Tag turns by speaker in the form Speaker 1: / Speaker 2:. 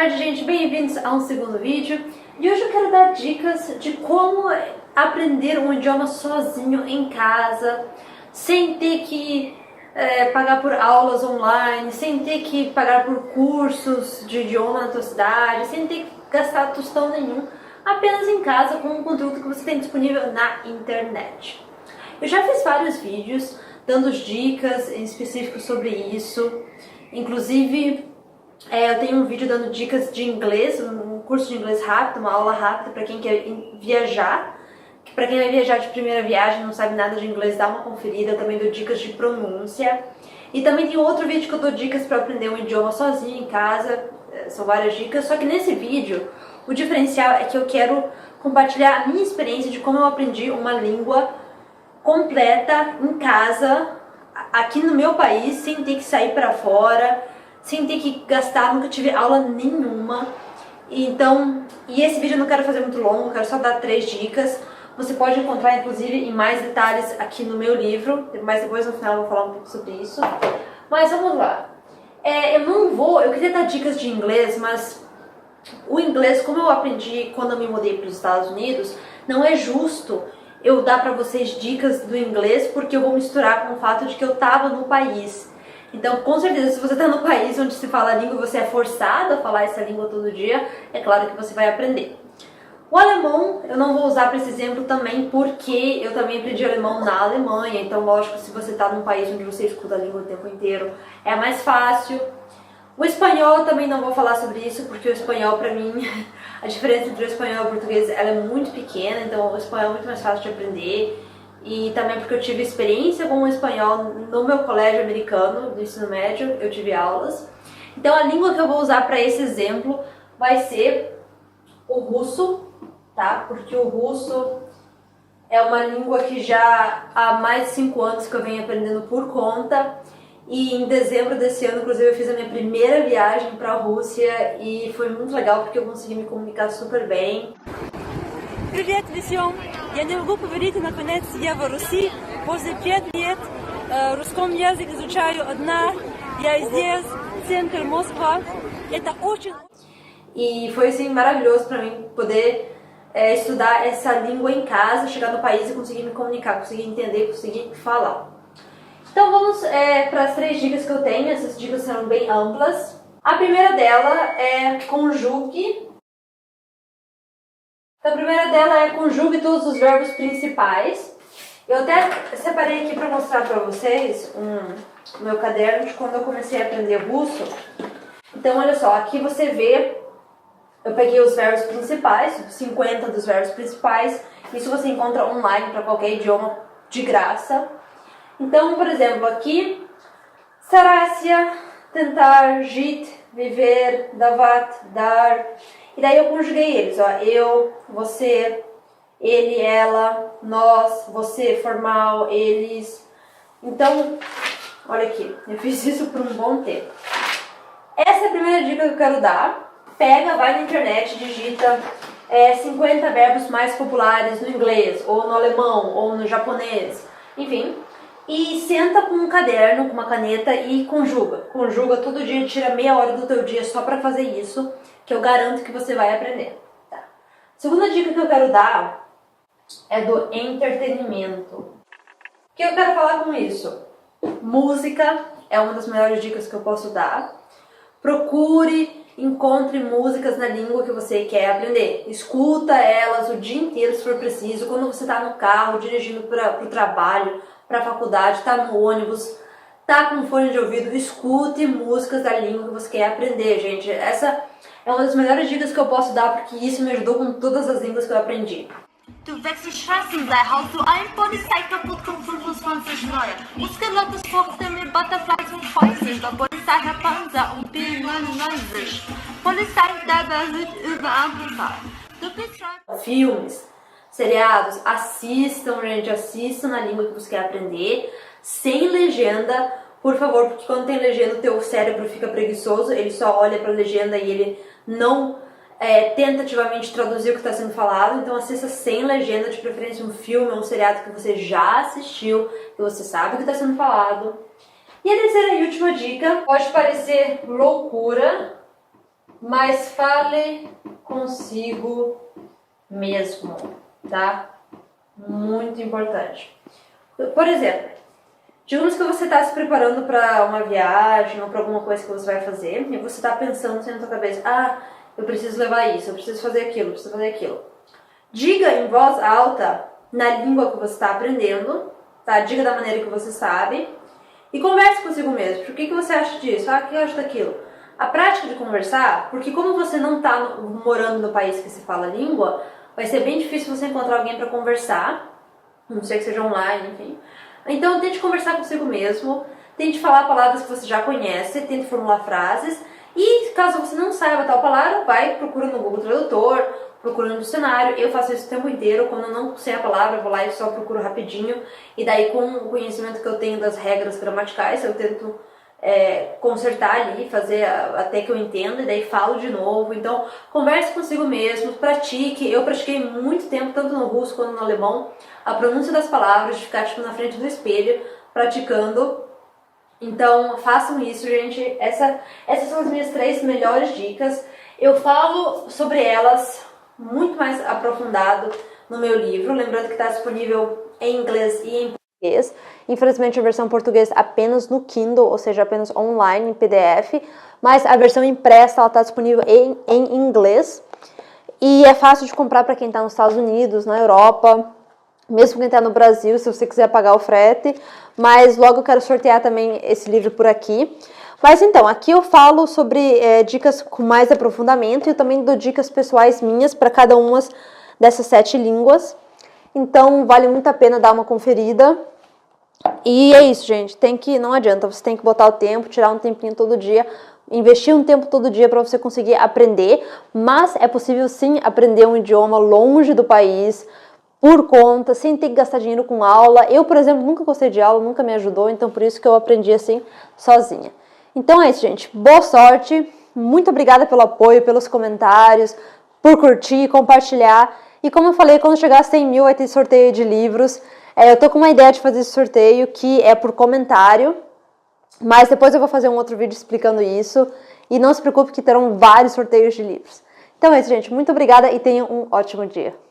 Speaker 1: tarde, gente, bem-vindos a um segundo vídeo. E hoje eu quero dar dicas de como aprender um idioma sozinho em casa, sem ter que pagar por aulas online, sem ter que pagar por cursos de idioma na tua cidade, sem ter que gastar tostão nenhum, apenas em casa com o conteúdo que você tem disponível na internet. Eu já fiz vários vídeos dando dicas em específico sobre isso, inclusive eu tenho um vídeo dando dicas de inglês, um curso de inglês rápido, uma aula rápida para quem quer viajar. Para quem vai viajar de primeira viagem, não sabe nada de inglês, dá uma conferida. Eu também dou dicas de pronúncia. E também tem outro vídeo que eu dou dicas para aprender um idioma sozinho em casa. São várias dicas, só que nesse vídeo o diferencial é que eu quero compartilhar a minha experiência de como eu aprendi uma língua completa em casa, aqui no meu país, sem ter que sair para fora, sem ter que gastar, nunca tive aula nenhuma. Então, esse vídeo eu não quero fazer muito longo, eu quero só dar 3 dicas. Você pode encontrar, inclusive, em mais detalhes aqui no meu livro, mas depois no final eu vou falar um pouco sobre isso. Mas vamos lá. Eu queria dar dicas de inglês, mas o inglês, como eu aprendi quando eu me mudei para os Estados Unidos, não é justo eu dar para vocês dicas do inglês, porque eu vou misturar com o fato de que eu estava no país. Então, com certeza, se você está no país onde se fala a língua e você é forçado a falar essa língua todo dia, é claro que você vai aprender. O alemão eu não vou usar para esse exemplo também, porque eu também aprendi alemão na Alemanha. Então, lógico, se você está num país onde você escuta a língua o tempo inteiro, é mais fácil. O espanhol eu também não vou falar sobre isso, porque o espanhol, para mim, a diferença entre o espanhol e o português ela é muito pequena. Então, o espanhol é muito mais fácil de aprender. E também porque eu tive experiência com o espanhol no meu colégio americano, do ensino médio, eu tive aulas. Então a língua que eu vou usar para esse exemplo vai ser o russo, tá? Porque o russo é uma língua que já há mais de 5 anos que eu venho aprendendo por conta. E em dezembro desse ano, inclusive, eu fiz a minha primeira viagem para a Rússia e foi muito legal porque eu consegui me comunicar super bem.
Speaker 2: Привет всем! Я не могу поверить, наконец я в Руси. После 5 лет русском язык изучаю одна. Я здесь, центр Москва. Это очень...
Speaker 1: E foi assim maravilhoso para mim poder estudar essa língua em casa, chegar no país e conseguir me comunicar, conseguir entender, conseguir falar. Então vamos para as 3 dicas que eu tenho. Essas dicas são bem amplas. A primeira dela é conjugue. Então, a primeira dela é conjugue todos os verbos principais. Eu até separei aqui para mostrar para vocês o meu caderno de quando eu comecei a aprender russo. Então, olha só, aqui você vê, eu peguei os verbos principais, 50 dos verbos principais. Isso você encontra online para qualquer idioma de graça. Então, por exemplo, aqui, старайся, tentar, жить, viver, давать, dar. E daí eu conjuguei eles, ó, eu, você, ele, ela, nós, você, formal, eles. Então, olha aqui, eu fiz isso por um bom tempo. Essa é a primeira dica que eu quero dar. Pega, vai na internet, digita 50 verbos mais populares no inglês, ou no alemão, ou no japonês, enfim. E senta com um caderno, com uma caneta e conjuga. Conjuga todo dia, tira meia hora do teu dia só para fazer isso, que eu garanto que você vai aprender. Tá? Segunda dica que eu quero dar é do entretenimento. O que eu quero falar com isso? Música é uma das melhores dicas que eu posso dar. Procure, encontre músicas na língua que você quer aprender. Escuta elas o dia inteiro, se for preciso. Quando você está no carro, dirigindo para o trabalho, para a faculdade, está no ônibus, tá com fone de ouvido, escute músicas da língua que você quer aprender, gente. Essa é uma das melhores dicas que eu posso dar, porque isso me ajudou com todas as línguas que eu aprendi.
Speaker 3: Du wechselst Straßenseil, haust du ein Polizei kaputt, kommt 25 neue. Muskelottes Fuchse mit Butterflies und Fäusten. Der Polizei hat Panzer und P99. Polizei dabei wird überall gefallen. Du bist schon...
Speaker 1: Filmes, seriados, assistam, gente, assistam na língua que você quer aprender, sem legenda, por favor, porque quando tem legenda o teu cérebro fica preguiçoso, ele só olha para a legenda e ele não tentativamente traduzir o que está sendo falado. Então assista sem legenda, de preferência um filme ou um seriado que você já assistiu, que você sabe o que está sendo falado. E a terceira e última dica, pode parecer loucura, mas fale consigo mesmo, tá? Muito importante. Por exemplo, digamos que você está se preparando para uma viagem ou para alguma coisa que você vai fazer e você está pensando assim na sua cabeça, ah, eu preciso levar isso, eu preciso fazer aquilo, eu preciso fazer aquilo. Diga em voz alta, na língua que você está aprendendo, tá? Diga da maneira que você sabe e converse consigo mesmo. O que você acha disso? Ah, o que eu acho daquilo? A prática de conversar, porque como você não está morando no país que se fala a língua, vai ser bem difícil você encontrar alguém para conversar, a não ser que seja online, enfim. Então tente conversar consigo mesmo, tente falar palavras que você já conhece, tente formular frases e caso você não saiba tal palavra, vai procura no Google Tradutor, procura no dicionário. Eu faço isso o tempo inteiro, quando eu não sei a palavra eu vou lá e só procuro rapidinho e daí com o conhecimento que eu tenho das regras gramaticais eu tento consertar ali, fazer até que eu entenda e daí falo de novo. Então converse consigo mesmo, pratique. Eu pratiquei muito tempo, tanto no russo quanto no alemão, a pronúncia das palavras, de ficar tipo na frente do espelho praticando. Então façam isso, gente. Essas são as minhas 3 melhores dicas. Eu falo sobre elas muito mais aprofundado no meu livro, lembrando que está disponível em inglês e em português. Infelizmente a versão português apenas no Kindle, ou seja, apenas online em PDF, mas a versão impressa ela está disponível em inglês e é fácil de comprar para quem está nos Estados Unidos, na Europa, mesmo quem está no Brasil, se você quiser pagar o frete, mas logo eu quero sortear também esse livro por aqui. Mas então, aqui eu falo sobre dicas com mais aprofundamento e eu também dou dicas pessoais minhas para cada uma dessas 7 línguas. Então, vale muito a pena dar uma conferida. E é isso, gente. Não adianta, você tem que botar o tempo, tirar um tempinho todo dia, investir um tempo todo dia para você conseguir aprender. Mas é possível sim aprender um idioma longe do país, por conta, sem ter que gastar dinheiro com aula. Eu, por exemplo, nunca gostei de aula, nunca me ajudou, então por isso que eu aprendi assim, sozinha. Então é isso, gente. Boa sorte. Muito obrigada pelo apoio, pelos comentários, por curtir, compartilhar. E como eu falei, quando chegar a 100 mil vai ter sorteio de livros. Eu tô com uma ideia de fazer esse sorteio que é por comentário, mas depois eu vou fazer um outro vídeo explicando isso. E não se preocupe que terão vários sorteios de livros. Então é isso, gente. Muito obrigada e tenham um ótimo dia.